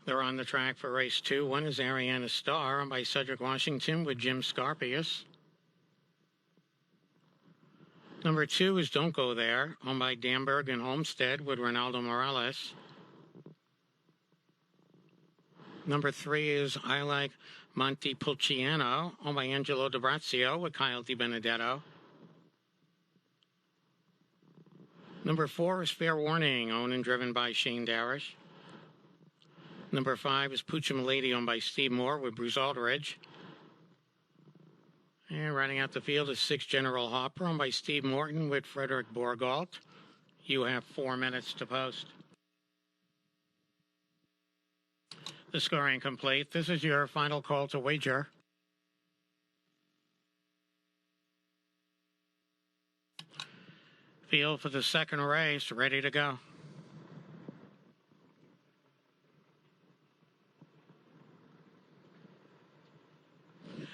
They're on the track for race 2. One is Ariana Star, owned by Cedric Washington with Jim Scarpius. Number 2 is Don't Go There, owned by Danberg and Homestead with Ronaldo Morales. Number 3 is I Like Montepulciano, owned by Angelo D'Abrazio with Kyle DiBenedetto. Number 4 is Fair Warning, owned and driven by Shane Darish. Number 5 is Poochum Lady, owned by Steve Moore with Bruce Aldridge. And riding out the field is 6 General Hopper, owned by Steve Morton with Frederick Borgalt. You have 4 minutes to post. The scoring complete. This is your final call to wager. Field for the second race, ready to go.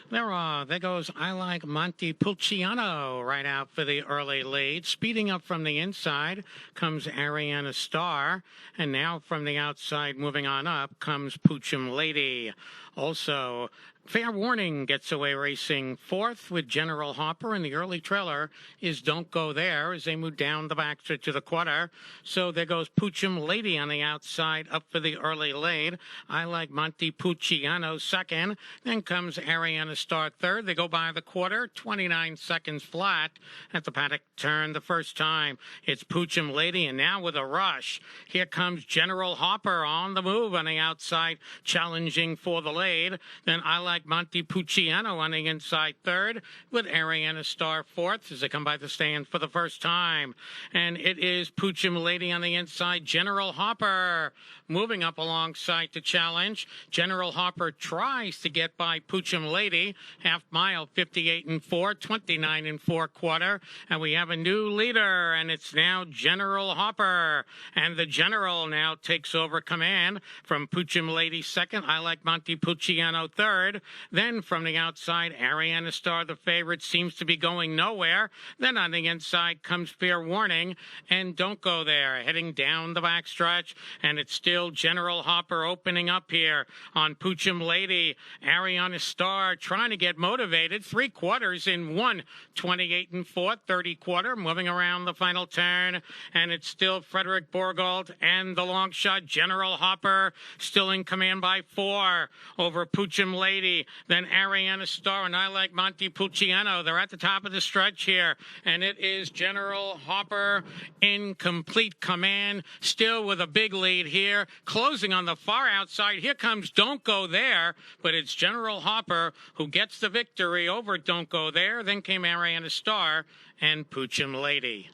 There goes I Like Montepulciano right out for the early lead. Speeding up from the inside comes Ariana Star. And now from the outside, moving on up, comes Poochum Lady. Also, Fair Warning gets away racing fourth with General Hopper, and the early trailer is Don't Go There as they move down the backstretch to the quarter. So there goes Poochum Lady on the outside up for the early lead. I Like Montepulciano second. Then comes Ariana Star third. They go by the quarter, 29 seconds flat at the paddock turn the first time. It's Poochum Lady, and now with a rush, here comes General Hopper on the move on the outside, challenging for the lead. Then I Like Montepulciano on the inside third with Ariana Star fourth as they come by the stand for the first time. And it is Poochum Lady on the inside. General Hopper moving up alongside to challenge. General Hopper tries to get by Poochum Lady. Half mile, 58 and 4, 29 and 4 quarter. And we have a new leader, and it's now General Hopper. And the General now takes over command from Poochum Lady second. I Like Montepulciano third. Then from the outside, Ariana Star, the favorite, seems to be going nowhere. Then on the inside comes Fair Warning and Don't Go There, heading down the backstretch. And it's still General Hopper opening up here on Poochum Lady. Ariana Star trying to get motivated. 3 quarters in 1, 28 and 4, 30 quarter, moving around the final turn. And it's still Frederick Borgalt and the long shot General Hopper still in command by 4 over Poochum Lady. Then Ariana Star and I Like Montepulciano. They're at the top of the stretch here. And it is General Hopper in complete command, still with a big lead here. Closing on the far outside. Here comes Don't Go There, but it's General Hopper who gets the victory over Don't Go There. Then came Ariana Star and Poochum Lady.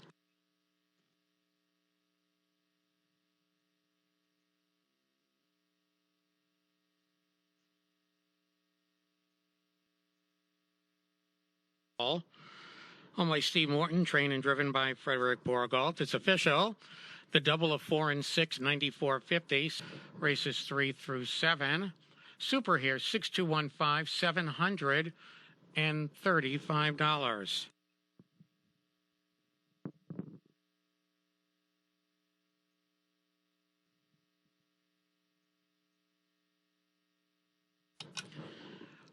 Owned by Steve Morton, trained and driven by Frederick Borgalt. It's official. The double of 4 and 6, 94.50. Races 3 through 7. Super here, 6215, $735.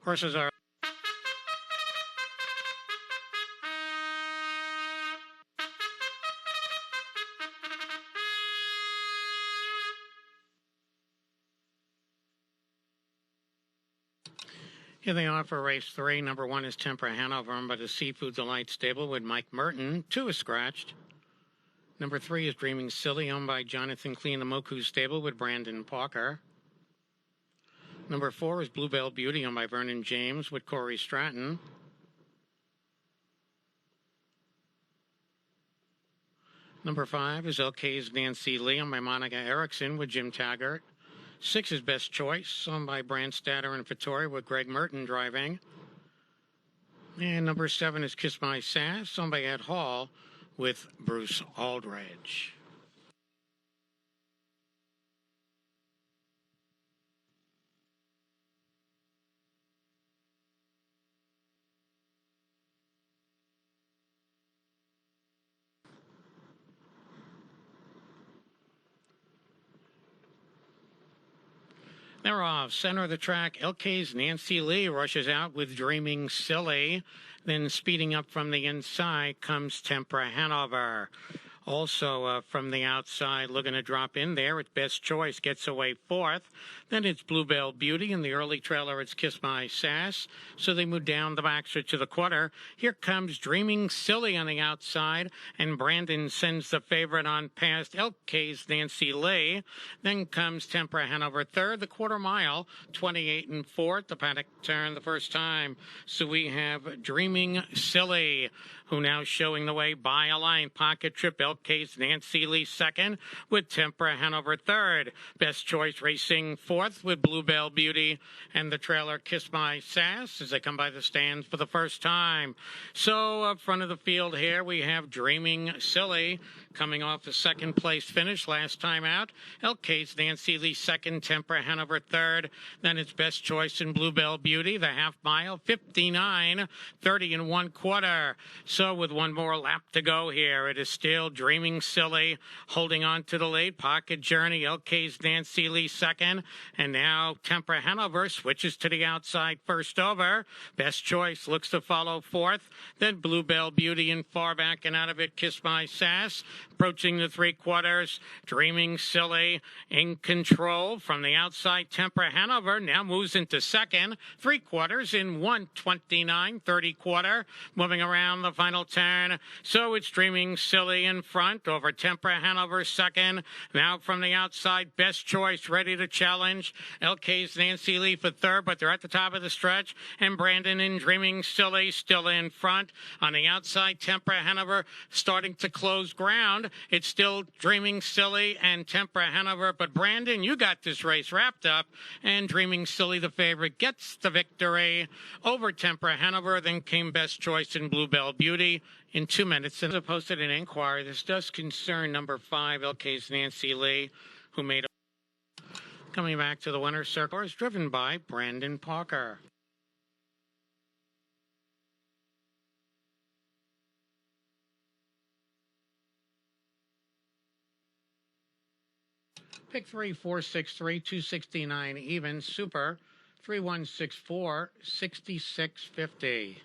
Horses are here they are for race 3. Number 1 is Temper Hanover, owned by the Seafood Delight stable with Mike Merton. 2 is scratched. Number 3 is Dreaming Silly, owned by Jonathan Klee in the Moku stable with Brandon Parker. Number 4 is Bluebell Beauty, owned by Vernon James with Corey Stratton. Number 5 is LK's Nancy Lee, owned by Monica Erickson with Jim Taggart. 6 is Best Choice, owned by Brand Statter and Vittori with Greg Merton driving. And number 7 is Kiss My Sass, owned by Ed Hall with Bruce Aldridge. They're off. Center of the track, LK's Nancy Lee rushes out with Dreaming Silly. Then speeding up from the inside comes Tempera Hanover. Also from the outside, looking to drop in there. It's Best Choice, gets away fourth. Then it's Bluebell Beauty. In the early trailer, it's Kiss My Sass. So they move down the backstretch to the quarter. Here comes Dreaming Silly on the outside. And Brandon sends the favorite on past LK's Nancy Lee. Then comes Tempera Hanover third. The quarter mile, 28 and fourth. The paddock turn the first time. So we have Dreaming Silly, who now showing the way by a line. Pocket Trip, LK's Nancy Lee second, with Tempera Hanover third. Best Choice racing fourth with Bluebell Beauty and the trailer Kiss My Sass as they come by the stands for the first time. So up front of the field here we have Dreaming Silly coming off the second place finish last time out. LK's Nancy Lee second, Tempera Hanover third. Then it's Best Choice and Bluebell Beauty. The half mile, 59, 30 and 1/4. So with one more lap to go here, it is still Dreaming Silly holding on to the lead. Pocket Journey, LK's Nancy Lee second. And now Tempera Hanover switches to the outside first over. Best Choice looks to follow fourth. Then Bluebell Beauty in far back and out of it, Kiss My Sass. Approaching the 3/4, Dreaming Silly in control. From the outside, Tempera Hanover now moves into second. 3/4 in 1:29, 30/4. Moving around the final turn. So it's Dreaming Silly in front over Tempera Hanover second. Now from the outside, Best Choice ready to challenge. LK's Nancy Lee for third, but they're at the top of the stretch. And Brandon and Dreaming Silly still in front. On the outside, Tempera Hanover starting to close ground. It's still Dreaming Silly and Tempera Hanover, but Brandon, you got this race wrapped up, and Dreaming Silly, the favorite, gets the victory over Tempera Hanover. Then came Best Choice and Bluebell Beauty in 2 minutes. And posted an inquiry. This does concern number 5, LK's Nancy Lee, who made a... Coming back to the winner's circle is driven by Brandon Parker. Pick 3, 463, 269 even. Super 3164, 6650.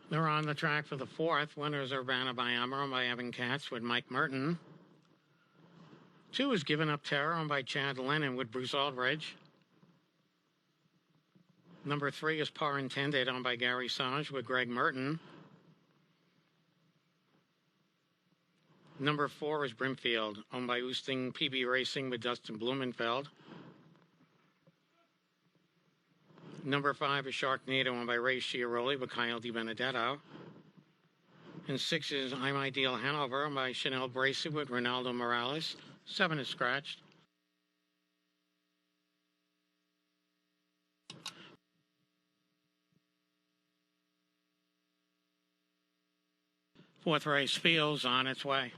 They're on the track for the fourth. Winners are Urbana by Amber, owned by Evan Katz with Mike Merton. 2 is Given Up Terror, owned by Chad Lennon with Bruce Aldridge. Number 3 is Par Intended, owned by Gary Sage with Greg Merton. Number 4 is Brimfield, owned by Oosting PB Racing with Dustin Blumenfeld. Number 5 is Sharknado, owned by Ray Chiaroli with Kyle DiBenedetto. And 6 is IMIDEAL Hanover, owned by Schanell Bracey with Ronaldo Morales. 7 is scratched. Fourth race feels on its way.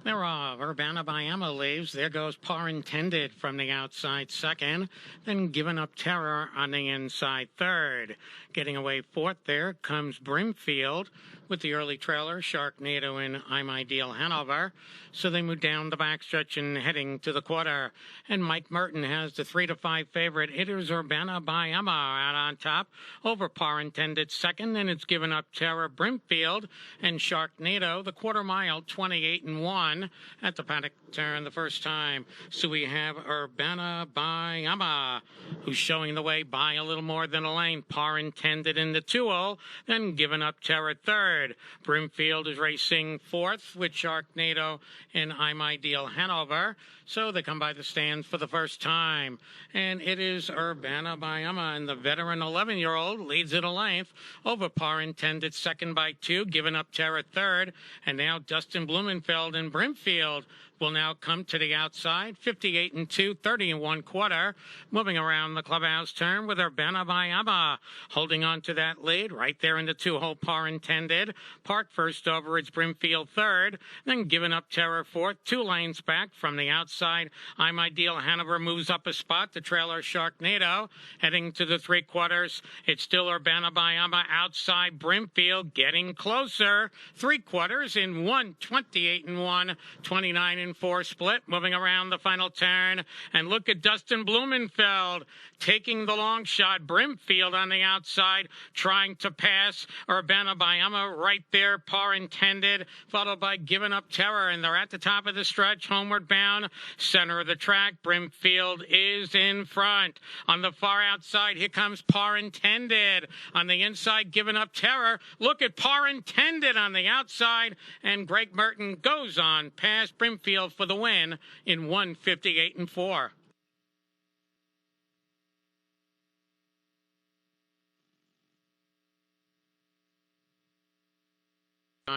There are Urbana by Emma leaves. There goes Par Intended from the outside second. Then Given Up Terror on the inside third. Getting away fourth there comes Brimfield with the early trailer, Sharknado and IMIDEAL Hanover. So they move down the backstretch and heading to the quarter. And Mike Merton has the 3-5 favorite. It is Urbana by Emma out on top over Par Intended second. And it's Given Up Terror, Brimfield, and Sharknado. The quarter mile, 28 and 1 at the paddock turn the first time. So we have Urbana by Emma, who's showing the way by a little more than a lane. Par Intended in the 2-0, then Given Up Terror third. Brimfield is racing fourth with Sharknado and IMIDEAL Hanover. So they come by the stands for the first time. And it is Urbana by Emma, and the veteran 11-year-old leads it a length over Par Intended second by 2, Given Up Terror third. And now Dustin Blumenfeld and Brimfield will now come to the outside, 58 and 2, 30 and 1/4. Moving around the clubhouse turn with Urbana Bayama, holding on to that lead right there in the 2-hole par intended. Park first over, it's Brimfield third, then Giving Up Terror fourth, 2 lanes back from the outside. IMIDEAL Hanover moves up a spot. The trailer Sharknado heading to the 3/4. It's still Urbana Bayama outside. Brimfield getting closer. 3/4 in 1, 28 and 1, 29 and 4 split. Moving around the final turn, and look at Dustin Blumenfeld taking the long shot. Brimfield on the outside trying to pass Urbana Bayama right there, par intended, followed by Giving Up Terror, and they're at the top of the stretch, homeward bound, center of the track. Brimfield is in front. On the far outside, here comes Par Intended. On the inside, Giving Up Terror. Look at Par Intended on the outside, and Greg Merton goes on past Brimfield for the win in 1:58 and 4.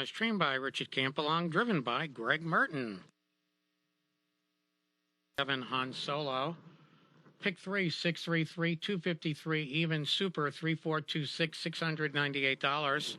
Streamed by Richard Campbell, driven by Greg Merton. 7 Han Solo. Pick 3, 633, 253, even super 3426, $698.